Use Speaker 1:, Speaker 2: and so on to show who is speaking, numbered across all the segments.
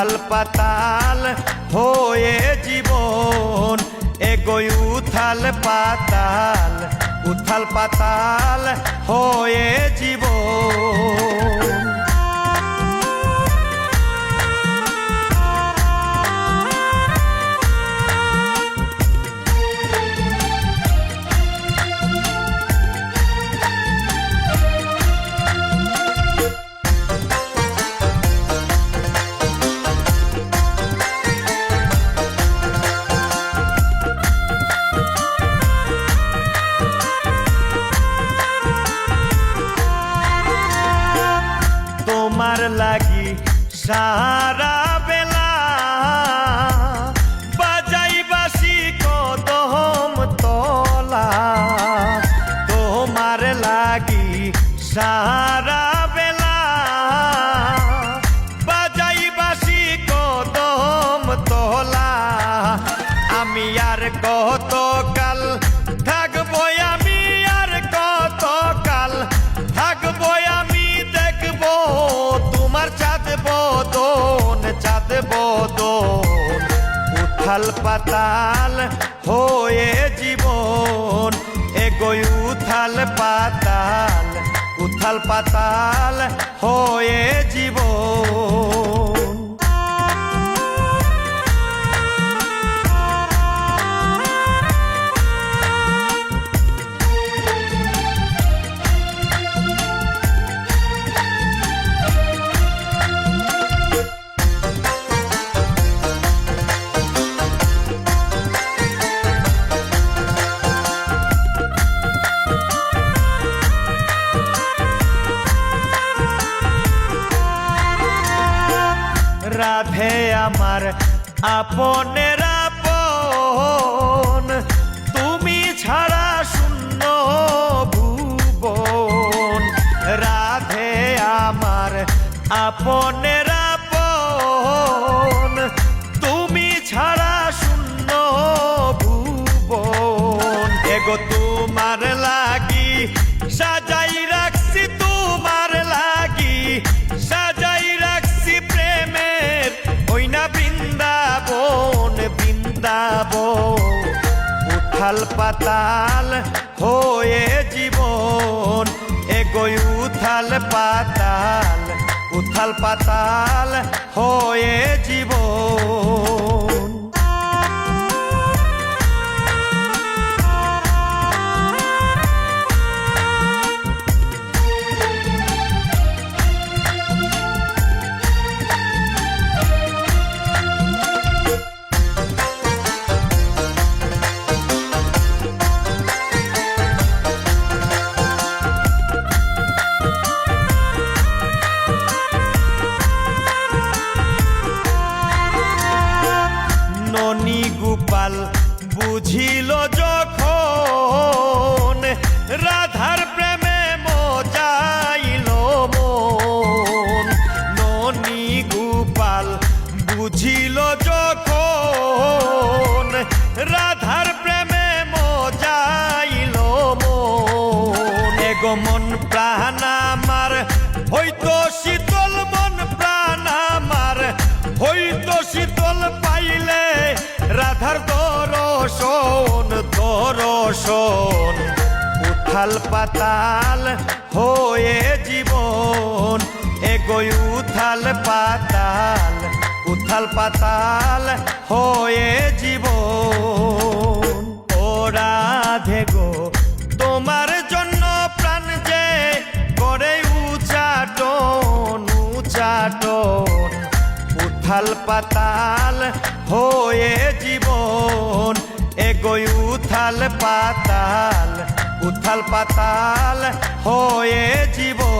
Speaker 1: উথাল পাতাল হয়ে জীবন এগোয় উথাল পাতাল হয়ে জীবন। তোমার লাগি সারা বেলা বাজাই বাসি কদম তলা, তোমার লাগি সারা বেলা বাজাই বাসি কদম তলা। আমি আর কতকাল থাকবো, আমি আর কতকাল থাকবো, আমি দেখবো তোমার চাঁদ বদন উথাল পাতাল হয়ে জীবন এগোয় উথাল পাতাল হয়ে জীবন। রাধে আমার আপনের আপন, তুমি ছাড়া শূন্য ভুবন। রাধে আমার আপনের আপন, তুমি ছাড়া শূন্য ভুবন। এগো তোমার লাগি সাজাই রাখছি, তোমার লাগি সাজাই রাখছি প্রেমের ওই না বৃন্দাবন। উথাল পাতাল হয়ে জীবন এগোয় উথাল পাতাল হয়ে জীবন। ননী গোপাল বুঝিল যখন রাধার প্রেমে মজাইল মন। ননী গোপাল বুঝিল যখন রাধার প্রেমে মজাইল মন। এগো মন প্রাণ আমার হইতো শীতল, মন প্রাণ আমার হইতো শীতল পাইলে রাধার দর্শন। উথাল পাতাল হয়ে জীবন এগোয় উথাল পাতাল হয়ে জীবন। ও রাধে গো তোমার জন্য প্রাণ যে করে উচাটন উথাল পাতাল হয়ে জীবন এগোয় উথাল পাতাল হয়ে জীবন।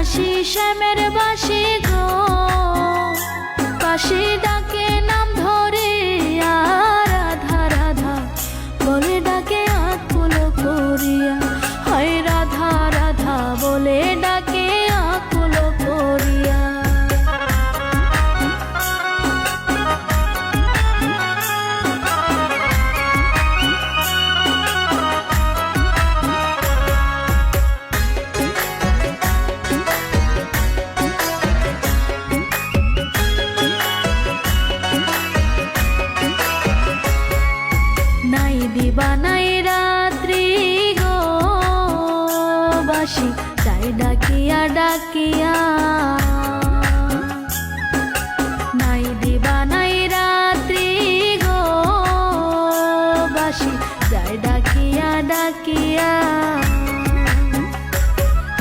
Speaker 2: বিনাশী শ্যামের বাসি গো, বাসি ডাকে নাম ধরে রাধা রাধা বলে ডাকে আকুল করিয়া, হয় রাধা রাধা বলে ডাকে আকুল করিয়া। নাই দিবা নাই রাত্রি গো, বাসি তাই ডাকিয়া ডাকিয়া, নাই দিবা নাই রাত্রি গো, বাসি তাই ডাকিয়া ডাকিয়া।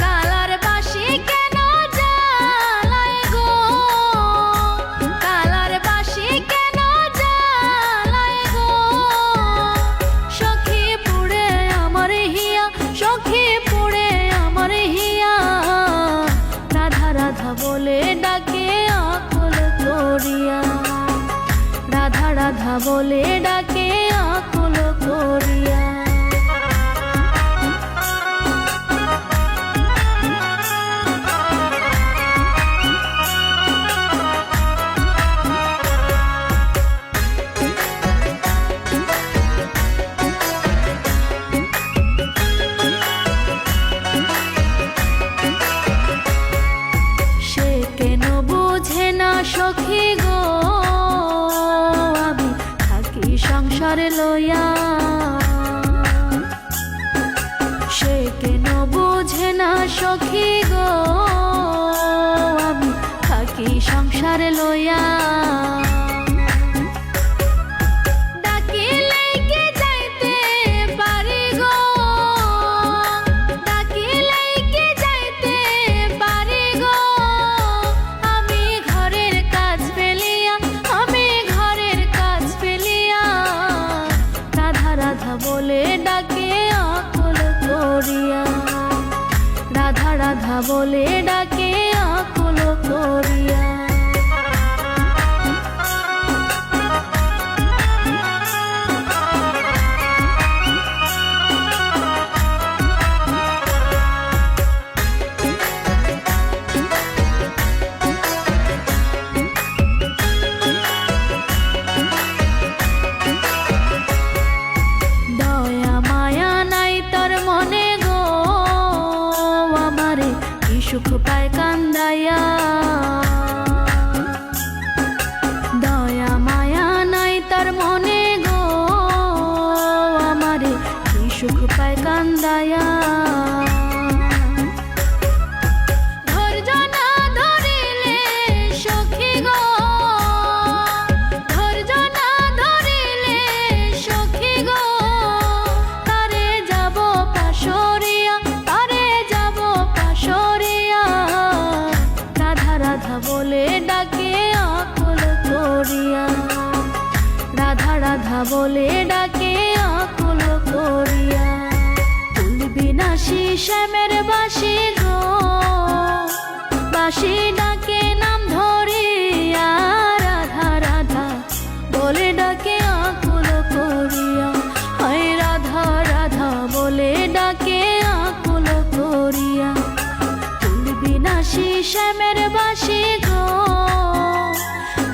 Speaker 2: কালার বাসি কেন জ্বালায় গো, কালার বাসি কেন জ্বালায় গো, সখী পুড়ে আমার হিয়া, সখী পুড়ে আমার হিয়া, রাধা রাধা বলে ডাকে আকুল করিয়া, রাধা রাধা বলে ডাকে আকুল করিয়া। সে কেন বুঝে না সখী গো, আমি থাকি সংসারে লইয়া, সে কেন বুঝে না সখী গো, আমি থাকি সংসারে লইয়া। ডাকিলেই কি যাইতে পারি গো, ডাকিলেই কি যাইতে পারি গো, আমি ঘরের কাজ ফেলিয়া, আমি ঘরের কাজ ফেলিয়া, রাধা রাধা বলে ডাকে আকুল করিয়া, রাধা রাধা বলে ডাকে আকুল করিয়া। দয়া মায়া নাই তোর মনে গো, আমারে কি সুখ পায় কান্দাইয়া, দয়া মায়া নাই তোর মনে গো, আমারে কি সুখ পায় কান্দাইয়া। ধৈর্য না ধরিলে সখী গো, ধৈর্য না ধরিলে সখী গো, তারে যাব পাশরিয়া, তারে যাব পাশরিয়া, রাধা রাধা বলে ডাকে আকুল করিয়া, রাধা রাধা বলে ডাকে আকুল করিয়া। ফুল বিনাশী শ্যামের বাসি গো, বাসি ডাকে নাম ধরিয়া, রাধা রাধা বলে ডাকে আকুল করিয়া, হয় রাধা রাধা বলে ডাকে আকুল করিয়া। ফুল বিনাশী শ্যামের বাসি গো,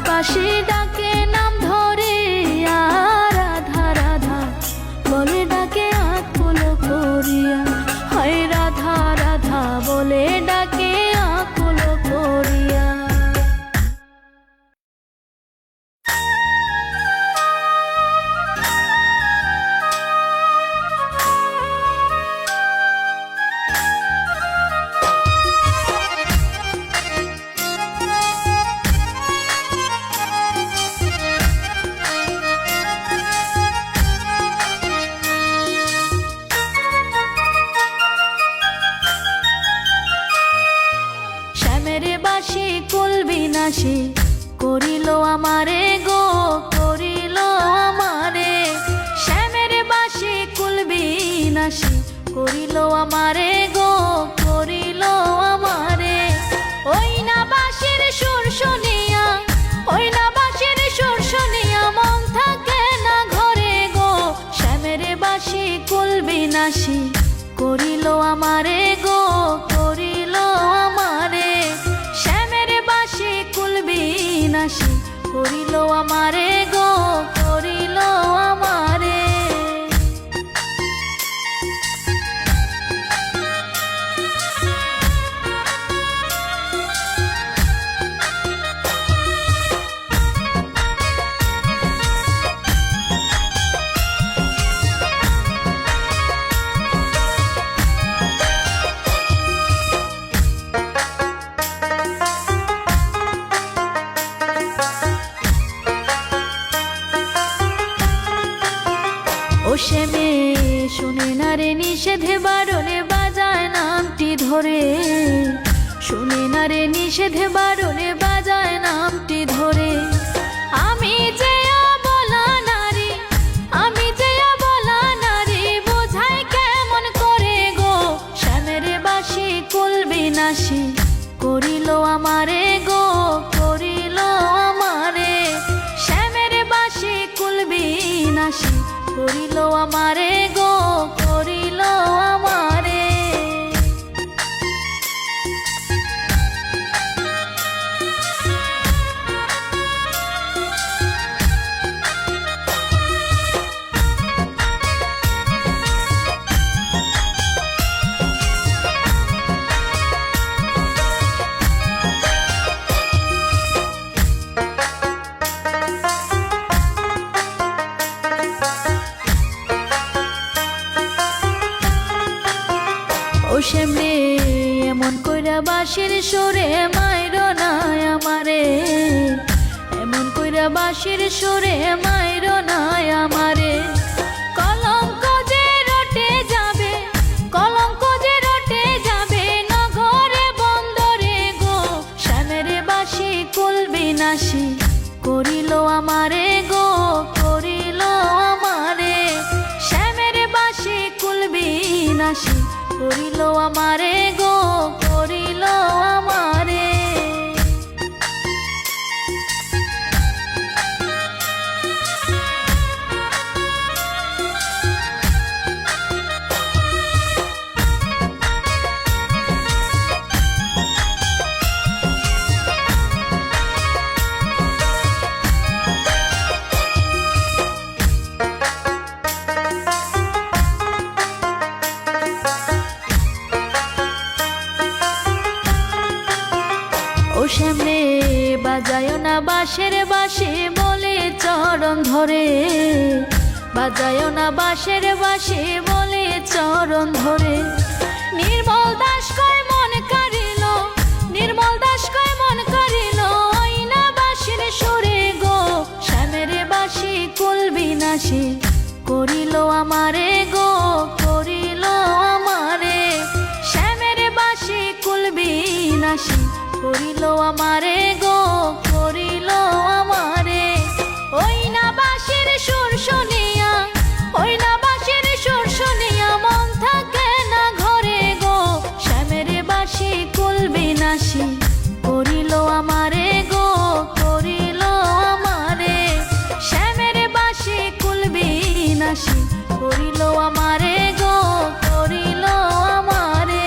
Speaker 2: বাসি ডাকে নাম ধরিয়া, রাধা রাধা বলে ডাকে আকুল করিয়া, হয় রাধা রাধা বলে ডাকে আকুল করিয়া। বিনাশী করিল আমারে গো, করিল আমারে শ্যামের বাসি কুল বিনাশী করিল আমারে গো, করিল আমারে। নিষেধ বারণে বাজায় নামটি ধরে। আমি যে অবলা নারী, আমি যে অবলা নারী, বোঝাই কেমন করে গো। শ্যামের বাসি কুল বিনাশী করিল আমারে গো, করিল আমারে। শ্যামের বাসি কুল বিনাশী করিল আমারে গো, করিল আমারে। ও শ্যামরে এমন কইরা বাঁশির সুরে মাইরো না আমারে, এমন কইরা বাঁশির সুরে মাইরো না আমারে। কলঙ্ক যে রটে যাবে, কলঙ্ক যে রটে যাবে নগরে বন্দরে গো। শ্যামের বাঁশি কুল বিনাশী করিল আমারে গো, করিল আমারে। শ্যামের বাঁশি কুল বিনাশী করিল আমারে গো, করিল আমারে। ও শ্যামরে বাজায় না বাঁশের বাঁশি বলে চরণ ধরে, বাজায় না বাঁশের বাঁশি বলে চরণ ধরে। নির্মল দাস কয় মন কারিল, নির্মল দাস কয় মন কারিল, ওই না বাঁশির সুরে গো। শ্যামের বাঁশি কুল বিনাশী করিল আমারে গো, করিল আমারে। শ্যামের বাঁশি কুল বিনাশী করিল আমারে গো, করিল আমারে। ওই না বাঁশির সুর শুনিয়া, ওই না বাঁশির সুর শুনিয়া মন থাকে না ঘরে গো। শ্যামের বাঁশি কুল বিনাশী করিল আমারে গো, করিল আমারে। শ্যামের বাঁশি কুল বিনাশী করিল আমারে গো, করিল আমারে।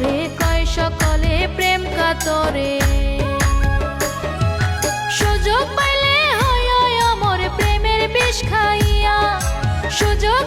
Speaker 2: বলে কয় সকলে প্রেম কাতরে। সুযোগ পাইলে হয় অমর প্রেমের বিষ খাইয়া, সুযোগ